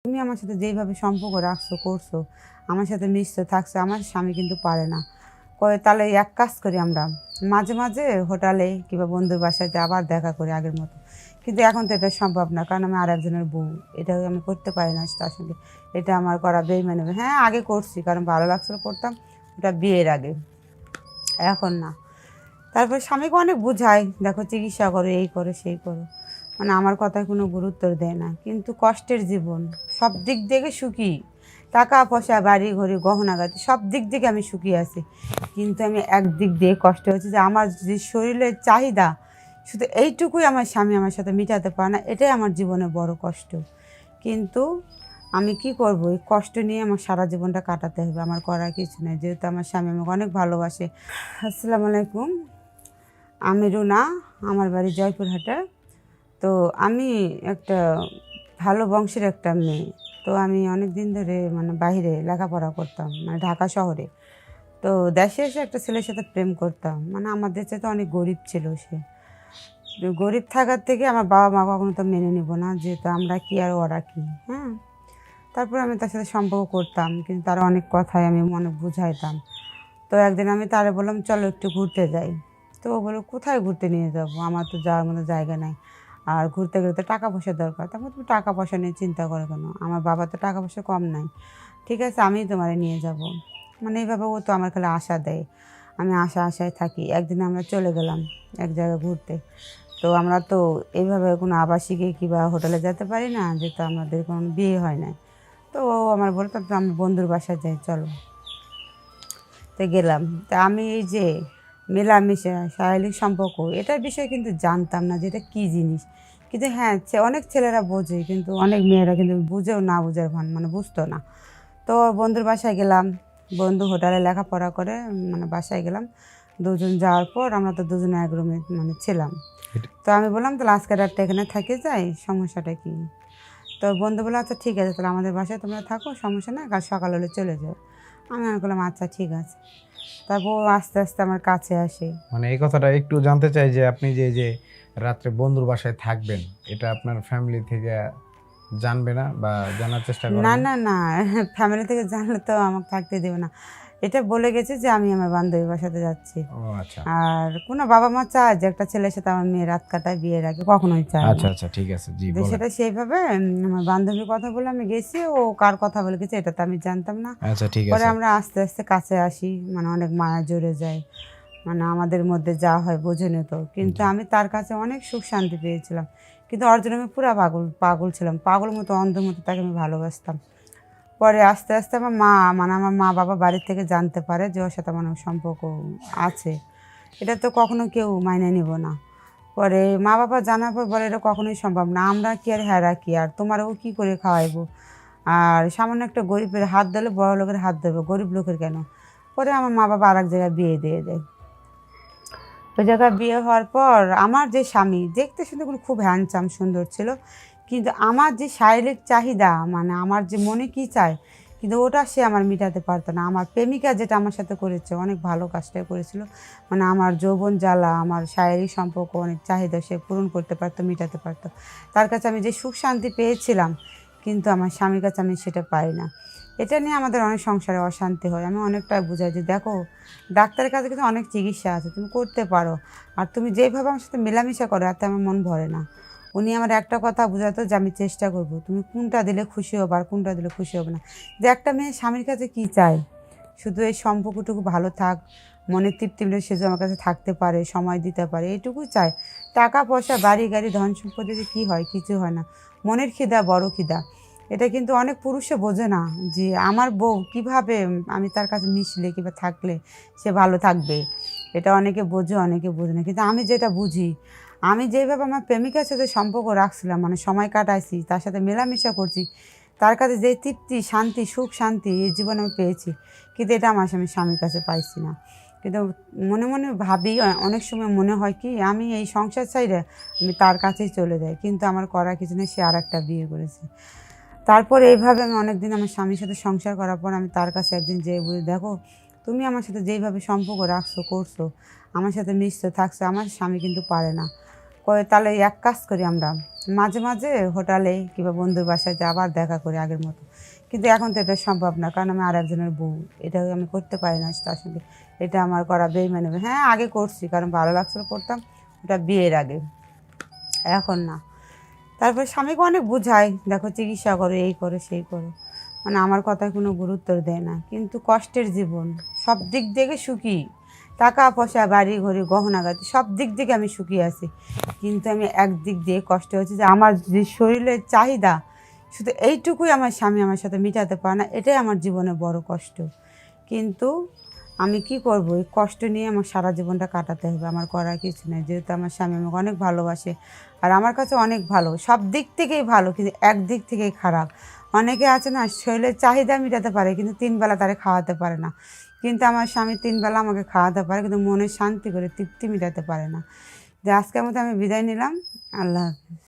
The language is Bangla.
তুমি আমার সাথে যেইভাবে সম্পর্ক রাখছো করছো, আমার সাথে মিশছো থাকছো, আমার স্বামী কিন্তু পারে না। কয় তাহলে এক কাজ করি আমরা, মাঝে মাঝে হোটেলে কিংবা বন্ধুর বাসাতে আবার দেখা করি আগের মতো। কিন্তু এখন তো এটা সম্ভব না, কারণ আমি আর একজনের বউ, এটা আমি করতে পারি না তার সঙ্গে। এটা আমার করা বেইমানি হবে। হ্যাঁ, আগে করছি কারণ ভালো লাগছিল করতাম, ওটা বিয়ের আগে, এখন না। তারপর স্বামীকে অনেক বুঝাই, দেখো চিকিৎসা করো, এই করো সেই করো, মানে আমার কথায় কোনো গুরুত্ব দেয় না। কিন্তু কষ্টের জীবন, সব দিক থেকে সুখী, টাকা পয়সা বাড়ি ঘড়ি গহনাগাটি সব দিক থেকে আমি সুখী আছি। কিন্তু আমি একদিক দিয়ে কষ্ট হচ্ছে যে আমার যে শরীরের চাহিদা, শুধু এইটুকুই আমার স্বামী আমার সাথে মেটাতে পারে না, এটাই আমার জীবনে বড় কষ্ট। কিন্তু আমি কি করব, এই কষ্ট নিয়ে আমার সারা জীবনটা কাটাতে হবে, আমার করার কিছু নেই, যেহেতু আমার স্বামী আমাকে অনেক ভালোবাসে। আসসালামু আলাইকুম, আমি রুনা, আমার বাড়ি জয়পুরহাটে। তো আমি একটা ভালো বংশের একটা মেয়ে। তো আমি অনেক দিন ধরে মানে বাইরে লেখাপড়া করতাম, মানে ঢাকা শহরে। তো দেশে এসে একটা ছেলের সাথে প্রেম করতাম, মানে আমাদের চাইতে অনেক গরিব ছিল সে। তো গরিব থাকার থেকে আমার বাবা মা কখনো তো মেনে নিব না, যেহেতু আমরা কি আর ওরা কি। হ্যাঁ, তারপর আমি তার সাথে সম্পর্ক করতাম, কিন্তু তার অনেক কথাই আমি অনেক বুঝাইতাম। তো একদিন আমি তারে বললাম চলো একটু ঘুরতে যাই। তো ও বললো কোথায় ঘুরতে নিয়ে যাব, আমার তো যাওয়ার মতো জায়গা নাই, আর ঘুরতে গেলে তো টাকা পয়সার দরকার। তারপর তুমি টাকা পয়সা নিয়ে চিন্তা করো কেন, আমার বাবা তো টাকা পয়সা কম নাই, ঠিক আছে আমি তোমারে নিয়ে যাব। মানে এইভাবে ও তো আমার খালি আশা দেয়, আমি আশায় থাকি। একদিন আমরা চলে গেলাম এক জায়গায় ঘুরতে। তো আমরা তো এইভাবে কোনো আবাসিকে কিংবা হোটেলে যেতে পারি না, যেহেতু আমাদের কোনো বিয়ে হয় না। তো ও আমার বলতো তো আমি বন্ধুর বাসায় যাই চলো। তো গেলাম। তা আমি এই যে মেলামেশা শারীরিক সম্পর্ক, এটার বিষয়ে কিন্তু জানতাম না যে এটা কী জিনিস। কিন্তু হ্যাঁ, অনেক ছেলেরা বোঝে, কিন্তু অনেক মেয়েরা কিন্তু বুঝেও না বুঝার ভান, মানে বুঝতো না। তো বন্ধুর বাসায় গেলাম, বন্ধু হোটেলে লেখাপড়া করে, মানে বাসায় গেলাম। দুজন যাওয়ার পর আমরা তো দুজনে এক রুমে মানে ছিলাম। এটা- তো আমি বললাম তাহলে আজকে রাতটা এখানে থেকে যাই, সমস্যাটা কী? তো বন্ধু বললো আচ্ছা ঠিক আছে, তাহলে আমাদের বাসায় তোমরা থাকো, সমস্যা নেই, কাল সকাল হলে চলে যাও। আমি মনে করলাম আচ্ছা ঠিক আছে। তারপর ও আস্তে আস্তে আমার কাছে আসে। মানে এই কথাটা একটু জানতে চাই যে আপনি যে রাত্রে বন্ধুর বাসায় থাকবেন, এটা আপনার ফ্যামিলি থেকে জানবে না বা জানার চেষ্টা করে না না? না না, ফ্যামিলি থেকে জানলে তো আমাকে থাকতে দেবে না। এটা বলে গেছে যে আমি আমার বান্ধবীর বাসাতে যাচ্ছি। ও আচ্ছা আর কোনো বাবা মা চায় যে একটা ছেলের সাথে আমার মেয়ে রাত কাটায় বিয়ের আগে, কখনোই চায় না। আচ্ছা আচ্ছা, ঠিক আছে, জি যে বলেন। সেটা সেইভাবে আমার বান্ধবীর কথা বলে আমি গেছি, ও কার কথা বলে গেছে এটা তো আমি জানতাম না। আচ্ছা ঠিক পরে আছে। আমরা আস্তে আস্তে কাছে আসি, মানে অনেক মায়া জড়ে যায়, মানে আমাদের মধ্যে যা হয় বোঝেনি তো। কিন্তু জি। আমি তার কাছে অনেক সুখ শান্তি পেয়েছিলাম। কিন্তু ওর জন্য আমি পুরা পাগল পাগল ছিলাম, পাগল মতো অন্ধের মতো তাকে আমি ভালোবাসতাম। পরে আস্তে আস্তে আমার মা, মানে আমার মা বাবা বাড়ির থেকে জানতে পারে যে ওর সাথে আমার সম্পর্ক আছে। এটা তো কখনো কেউ মাইনে নিব না। পরে মা বাবা জানার পর বলে এটা কখনোই সম্ভব না, আমরা কি আর হ্যাঁ রাখি, আর তোমারও কি করে খাওয়াইবো, আর সামান্য একটা গরিবের হাত দিলে বড় লোকের হাত দেবে, গরিব লোকের কেন। পরে আমার মা বাবা আর এক জায়গায় বিয়ে দিয়ে দেয়। ওই জায়গায় বিয়ে হওয়ার পর আমার যে স্বামী দেখতে শুনতে কোনো খুব হ্যান্ডসাম সুন্দর ছিল, কিন্তু আমার যে শারীরিক চাহিদা, মানে আমার যে মনে কী চায়, কিন্তু ওটা সে আমার মেটাতে পারতো না। আমার প্রেমিকা যেটা আমার সাথে করেছে অনেক ভালো কাজটাই করেছিল, মানে আমার যৌবন জ্বালা, আমার শারীরিক সম্পর্ক অনেক চাহিদা সে পূরণ করতে পারতো, মেটাতে পারতো। তার কাছে আমি যে সুখ শান্তি পেয়েছিলাম, কিন্তু আমার স্বামীর কাছে আমি সেটা পাই না। এটা নিয়ে আমাদের অনেক সংসারে অশান্তি হয়। আমি অনেকটাই বুঝাই যে দেখো, ডাক্তারের কাছে কিন্তু অনেক চিকিৎসা আছে, তুমি করতে পারো, আর তুমি যেইভাবে আমার সাথে মেলামেশা করো তাতে আমার মন ভরে না। উনি আমার একটা কথা বোঝাতো যে আমি চেষ্টা করব, তুমি কোনটা দিলে খুশি হবে আর কোনটা দিলে খুশি হবে না। যে একটা মেয়ে স্বামীর কাছে কী চায়, শুধু এই সম্পর্কটুকু ভালো থাক, মনের তৃপ্তি মিলে সে যে আমার কাছে থাকতে পারে, সময় দিতে পারে, এইটুকুই চায়। টাকা পয়সা বাড়ি গাড়ি ধন সম্পত্তিতে কী হয়, কিছু হয় না। মনের খিদা বড় খিদা, এটা কিন্তু অনেক পুরুষে বোঝে না যে আমার বউ কীভাবে আমি তার কাছে মিশলে কিংবা থাকলে সে ভালো থাকবে। এটা অনেকে বোঝে অনেকে বোঝে না, কিন্তু আমি যেটা বুঝি, আমি যেভাবে আমার প্রেমিকার সাথে সম্পর্ক রাখছিলাম, মানে সময় কাটাইছি, তার সাথে মেলামেশা করছি, তার কাছে যে তৃপ্তি শান্তি সুখ শান্তি এই জীবনে আমি পেয়েছি, কিন্তু এটা আমার আমি স্বামীর কাছে পাইছি না। কিন্তু মনে মনে ভাবি, অনেক সময় মনে হয় কি আমি এই সংসার চাইলে আমি তার কাছেই চলে যাই, কিন্তু আমার করার কিছু নেই, সে আর একটা বিয়ে করেছে। তারপর এইভাবে আমি অনেকদিন আমার স্বামীর সাথে সংসার করার পর আমি তার কাছে একদিন যেয়ে বলি দেখো, তুমি আমার সাথে যেইভাবে সম্পর্ক রাখছো করছো, আমার সাথে মিশছো থাকছো, আমার স্বামী কিন্তু পারে না। কয়ে তাহলে এক কাজ করি আমরা, মাঝে মাঝে হোটেলে কিংবা বন্ধুর বাসাতে আবার দেখা করি আগের মতো। কিন্তু এখন তো এটা সম্ভব না, কারণ আমি আরেকজনের বউ, এটা আমি করতে পারি না তার সঙ্গে। এটা আমার করা বেইমানি হবে। হ্যাঁ, আগে করছি, কারণ ভালো লাগছিল করতাম, ওটা বিয়ের আগে, এখন না। তারপরে স্বামীকে অনেক বুঝাই, দেখো চিকিৎসা করো, এই করো সেই করো, মানে আমার কথায় কোনো গুরুত্ব দেয় না। কিন্তু কষ্টের জীবন, সব দিক থেকে সুখী, টাকা পয়সা বাড়ি ঘড়ি গহনাগাটি সব দিক থেকে আমি সুখী আছি। কিন্তু আমি একদিক দিয়ে কষ্ট হচ্ছে যে আমার যে শরীরের চাহিদা, শুধু এইটুকুই আমার স্বামী আমার সাথে মেটাতে পারে না, এটাই আমার জীবনে বড় কষ্ট। কিন্তু আমি কি করব, এই কষ্ট নিয়ে আমার সারা জীবনটা কাটাতে হবে, আমার করার কিছু নেই। যেহেতু আমার স্বামী আমাকে অনেক ভালোবাসে, আর আমার কাছে অনেক ভালো, সব দিক থেকেই ভালো, কিন্তু একদিক থেকেই খারাপ। অনেকে আছে না, শরীরের চাহিদা মেটাতে পারে কিন্তু 3 বেলা তারে খাওয়াতে পারে না। কিন্তু আমার স্বামী 3 বেলা আমাকে খাওয়াতে পারে, কিন্তু মনে শান্তি করে তৃপ্তি মেটাতে পারে না। যে আজকের মতো আমি বিদায় নিলাম। আল্লাহ হাফেজ।